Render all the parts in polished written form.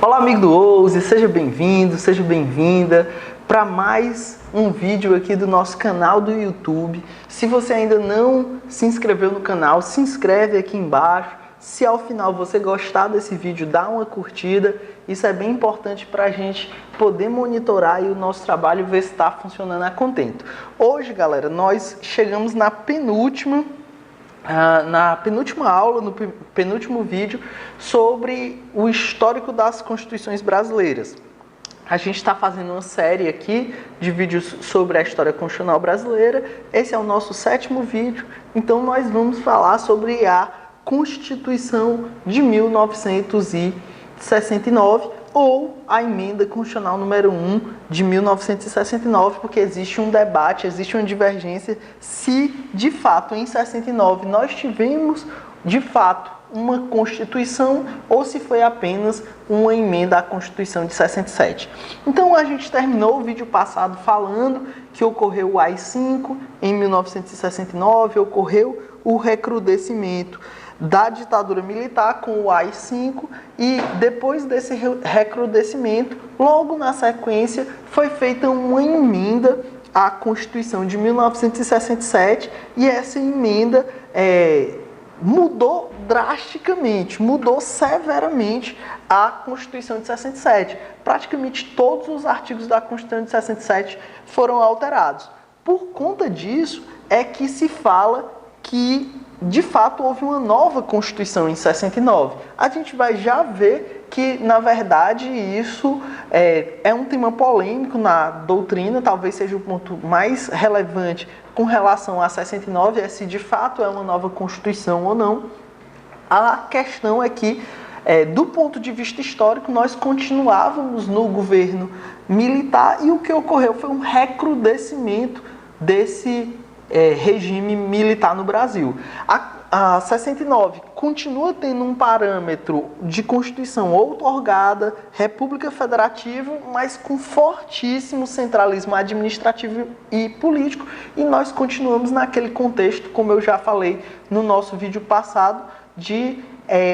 Olá, amigo do Ouse, seja bem-vindo, seja bem-vinda para mais um vídeo aqui do nosso canal do YouTube. Se você ainda não se inscreveu no canal, se inscreve aqui embaixo. Se ao final você gostar desse vídeo, dá uma curtida. Isso é bem importante para a gente poder monitorar aí o nosso trabalho e ver se está funcionando a contento. Hoje, galera, nós chegamos na penúltima aula, no penúltimo vídeo, sobre o histórico das constituições brasileiras. A gente está fazendo uma série aqui de vídeos sobre a história constitucional brasileira. Esse é o nosso 7º vídeo, então nós vamos falar sobre a Constituição de 1969, ou a Emenda Constitucional número 1 de 1969, porque existe um debate, existe uma divergência se, de fato, em 69 nós tivemos, de fato, uma Constituição ou se foi apenas uma emenda à Constituição de 67. Então, a gente terminou o vídeo passado falando que ocorreu o AI-5 em 1969, ocorreu o recrudescimento da ditadura militar com o AI-5 e depois desse recrudescimento, logo na sequência, foi feita uma emenda à Constituição de 1967 e essa emenda mudou drasticamente, mudou severamente a Constituição de 67. Praticamente todos os artigos da Constituição de 67 foram alterados. Por conta disso é que se fala que de fato houve uma nova Constituição em 69. A gente vai já ver que, na verdade, isso é um tema polêmico na doutrina, talvez seja o ponto mais relevante com relação a 69, é se de fato é uma nova Constituição ou não. A questão é que, do ponto de vista histórico, nós continuávamos no governo militar e o que ocorreu foi um recrudescimento desse regime militar no Brasil. A 69 continua tendo um parâmetro de Constituição outorgada, República Federativa, mas com fortíssimo centralismo administrativo e político, e nós continuamos naquele contexto, como eu já falei no nosso vídeo passado, de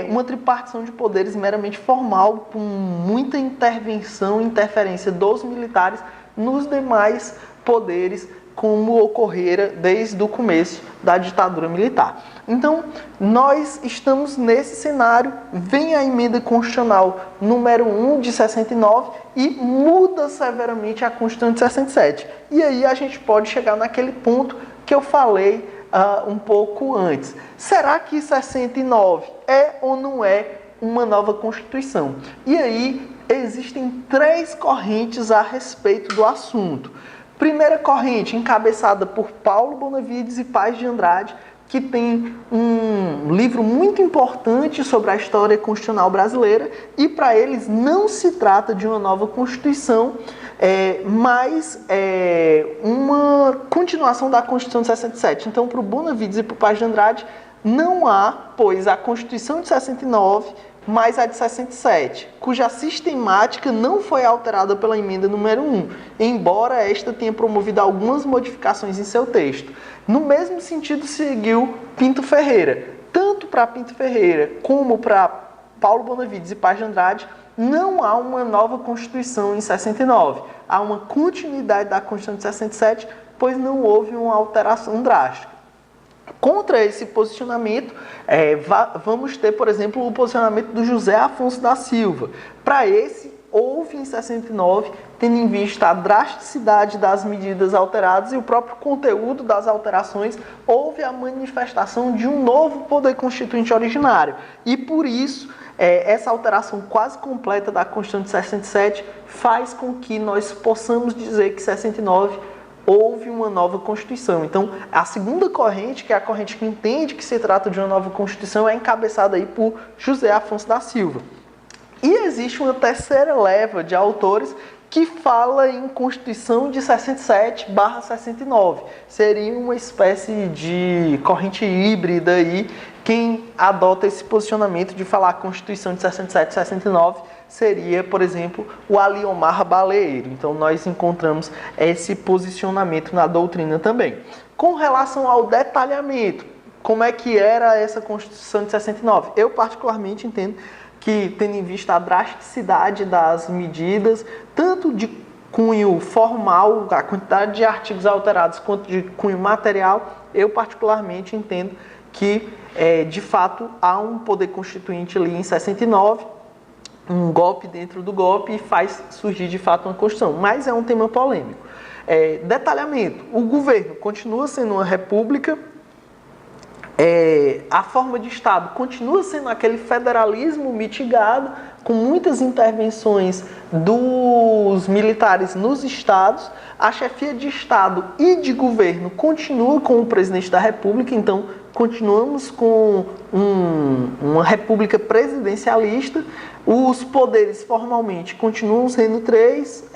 uma tripartição de poderes meramente formal, com muita interferência dos militares nos demais poderes, como ocorrera desde o começo da ditadura militar. Então, nós estamos nesse cenário, vem a Emenda Constitucional número 1 de 69 e muda severamente a Constituição de 67. E aí a gente pode chegar naquele ponto que eu falei um pouco antes. Será que 69 é ou não é uma nova Constituição? E aí existem 3 correntes a respeito do assunto. Primeira corrente, encabeçada por Paulo Bonavides e Paz de Andrade, que tem um livro muito importante sobre a história constitucional brasileira, e para eles não se trata de uma nova Constituição, mas uma continuação da Constituição de 67. Então, para o Bonavides e para o Paz de Andrade, não há, pois, a Constituição de 69, mais a de 67, cuja sistemática não foi alterada pela emenda número 1, embora esta tenha promovido algumas modificações em seu texto. No mesmo sentido seguiu Pinto Ferreira. Tanto para Pinto Ferreira como para Paulo Bonavides e Paz de Andrade, não há uma nova Constituição em 69. Há uma continuidade da Constituição de 67, pois não houve uma alteração drástica. Contra esse posicionamento, vamos ter, por exemplo, o posicionamento do José Afonso da Silva. Para esse, houve em 69, tendo em vista a drasticidade das medidas alteradas e o próprio conteúdo das alterações, houve a manifestação de um novo poder constituinte originário. E por isso, essa alteração quase completa da Constituição de 67 faz com que nós possamos dizer que 69 houve uma nova Constituição. Então, a segunda corrente, que é a corrente que entende que se trata de uma nova Constituição, é encabeçada aí por José Afonso da Silva. E existe uma terceira leva de autores que fala em Constituição de 67/69. Seria uma espécie de corrente híbrida aí. Quem adota esse posicionamento de falar Constituição de 67/69 seria, por exemplo, o Aliomar Baleiro. Então, nós encontramos esse posicionamento na doutrina também. Com relação ao detalhamento, como é que era essa Constituição de 69? Eu, particularmente, entendo que, tendo em vista a drasticidade das medidas, tanto de cunho formal, a quantidade de artigos alterados, quanto de cunho material, eu particularmente entendo que, de fato, há um poder constituinte ali em 69, um golpe dentro do golpe e faz surgir, de fato, uma Constituição. Mas é um tema polêmico. Detalhamento. O governo continua sendo uma república, a forma de Estado continua sendo aquele federalismo mitigado, com muitas intervenções dos militares nos estados. A chefia de Estado e de governo continua com o presidente da República, então continuamos com uma república presidencialista. Os poderes formalmente continuam sendo 3,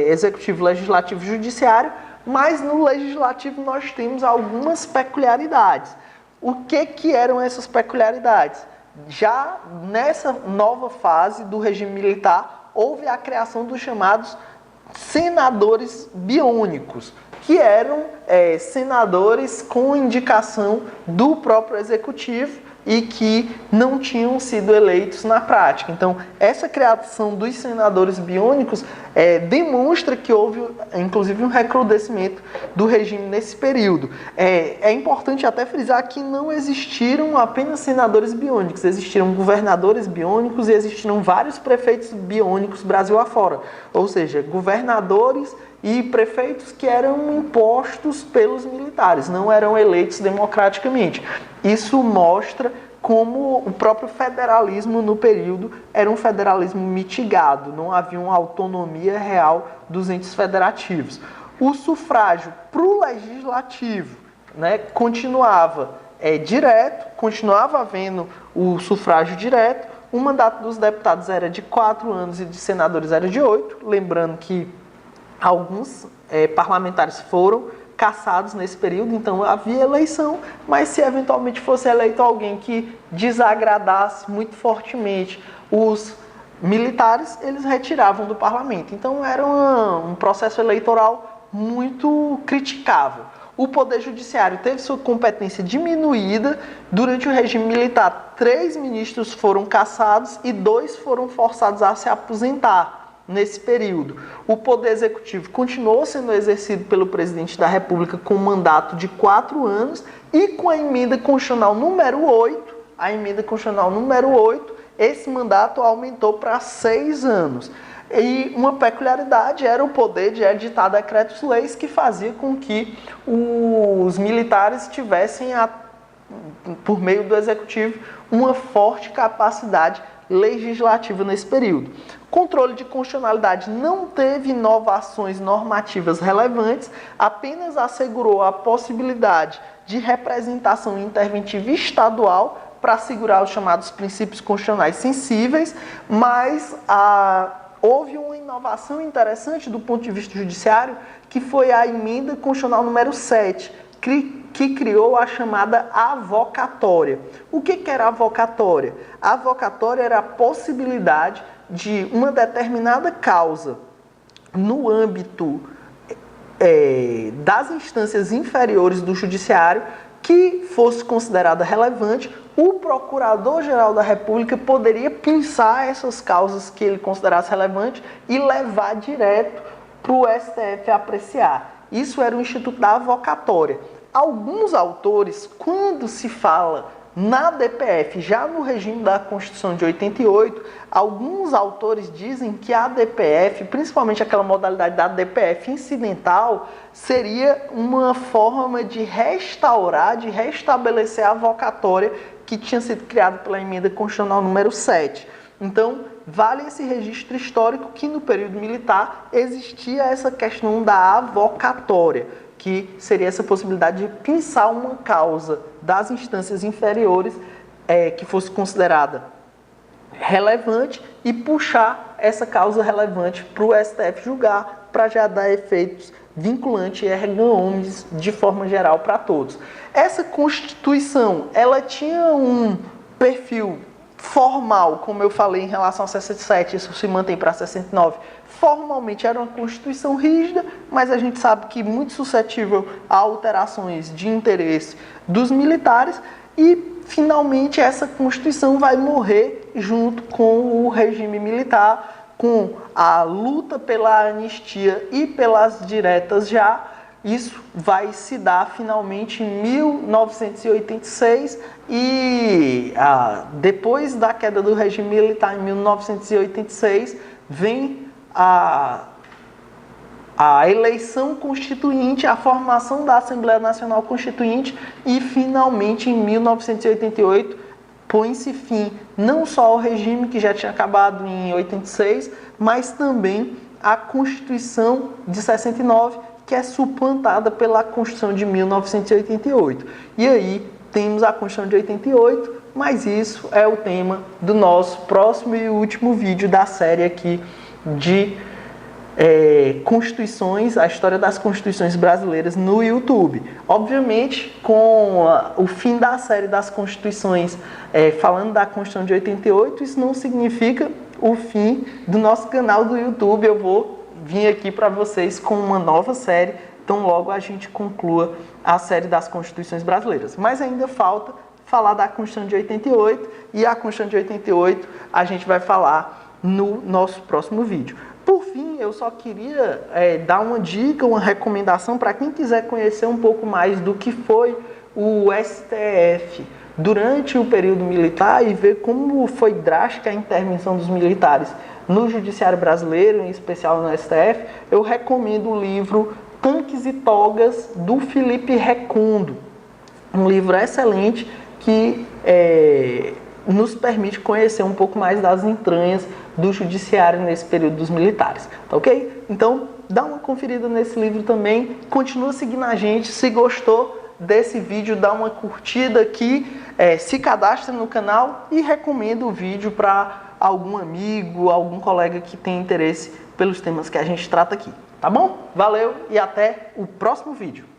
executivo, legislativo e judiciário, mas no legislativo nós temos algumas peculiaridades. O que eram essas peculiaridades? Já nessa nova fase do regime militar, houve a criação dos chamados senadores biônicos, que eram senadores com indicação do próprio executivo e que não tinham sido eleitos na prática. Então, essa criação dos senadores biônicos demonstra que houve, inclusive, um recrudescimento do regime nesse período. É importante até frisar que não existiram apenas senadores biônicos, existiram governadores biônicos e existiram vários prefeitos biônicos Brasil afora, ou seja, governadores e prefeitos que eram impostos pelos militares, não eram eleitos democraticamente. Isso mostra como o próprio federalismo no período era um federalismo mitigado, não havia uma autonomia real dos entes federativos. O sufrágio para o legislativo, continuava direto, continuava havendo o sufrágio direto, o mandato dos deputados era de 4 anos e de senadores era de 8, lembrando que alguns parlamentares foram cassados nesse período, então havia eleição, mas se eventualmente fosse eleito alguém que desagradasse muito fortemente os militares, eles retiravam do parlamento. Então era um processo eleitoral muito criticável. O Poder Judiciário teve sua competência diminuída. Durante o regime militar, 3 ministros foram cassados e 2 foram forçados a se aposentar nesse período. O Poder Executivo continuou sendo exercido pelo Presidente da República com um mandato de 4 anos e com a emenda constitucional número 8, esse mandato aumentou para 6 anos. E uma peculiaridade era o poder de editar decretos-leis que fazia com que os militares tivessem, por meio do Executivo, uma forte capacidade legislativa nesse período. Controle de constitucionalidade não teve inovações normativas relevantes, apenas assegurou a possibilidade de representação interventiva estadual para assegurar os chamados princípios constitucionais sensíveis, mas houve uma inovação interessante do ponto de vista judiciário, que foi a emenda constitucional número 7, que criou a chamada avocatória. O que era a avocatória? A avocatória era a possibilidade de uma determinada causa no âmbito das instâncias inferiores do judiciário que fosse considerada relevante, o Procurador-Geral da República poderia pensar essas causas que ele considerasse relevantes e levar direto para o STF apreciar. Isso era o Instituto da Avocatória. Alguns autores, quando se fala na DPF, já no regime da Constituição de 88, alguns autores dizem que a DPF, principalmente aquela modalidade da DPF incidental, seria uma forma de restaurar, de restabelecer a avocatória que tinha sido criada pela emenda constitucional número 7. Então, vale esse registro histórico que no período militar existia essa questão da avocatória, que seria essa possibilidade de pensar uma causa das instâncias inferiores que fosse considerada relevante e puxar essa causa relevante para o STF julgar, para já dar efeitos vinculantes e erga omnes de forma geral para todos. Essa Constituição, ela tinha um perfil formal, como eu falei em relação a 67, isso se mantém para 69, formalmente era uma Constituição rígida, mas a gente sabe que muito suscetível a alterações de interesse dos militares e, finalmente, essa Constituição vai morrer junto com o regime militar, com a luta pela anistia e pelas diretas já. Isso vai se dar finalmente em 1986 e depois da queda do regime militar em 1986 vem a eleição constituinte, a formação da Assembleia Nacional Constituinte e finalmente em 1988 põe-se fim não só ao regime que já tinha acabado em 86, mas também à Constituição de 69, que é suplantada pela Constituição de 1988. E aí temos a Constituição de 88, mas isso é o tema do nosso próximo e último vídeo da série aqui de Constituições, a história das Constituições brasileiras no YouTube. Obviamente, com o fim da série das Constituições, falando da Constituição de 88, isso não significa o fim do nosso canal do YouTube. Eu vou vir aqui para vocês com uma nova série, então logo a gente conclua a série das Constituições brasileiras. Mas ainda falta falar da Constituição de 88, e a Constituição de 88 a gente vai falar no nosso próximo vídeo. Por fim, eu só queria dar uma dica, uma recomendação para quem quiser conhecer um pouco mais do que foi o STF durante o período militar e ver como foi drástica a intervenção dos militares no judiciário brasileiro, em especial no STF. Eu recomendo o livro Tanques e Togas, do Felipe Recondo. Um livro excelente que nos permite conhecer um pouco mais das entranhas do judiciário nesse período dos militares, tá ok? Então, dá uma conferida nesse livro também, continua seguindo a gente, se gostou desse vídeo, dá uma curtida aqui, se cadastra no canal e recomenda o vídeo para algum amigo, algum colega que tem interesse pelos temas que a gente trata aqui, tá bom? Valeu e até o próximo vídeo!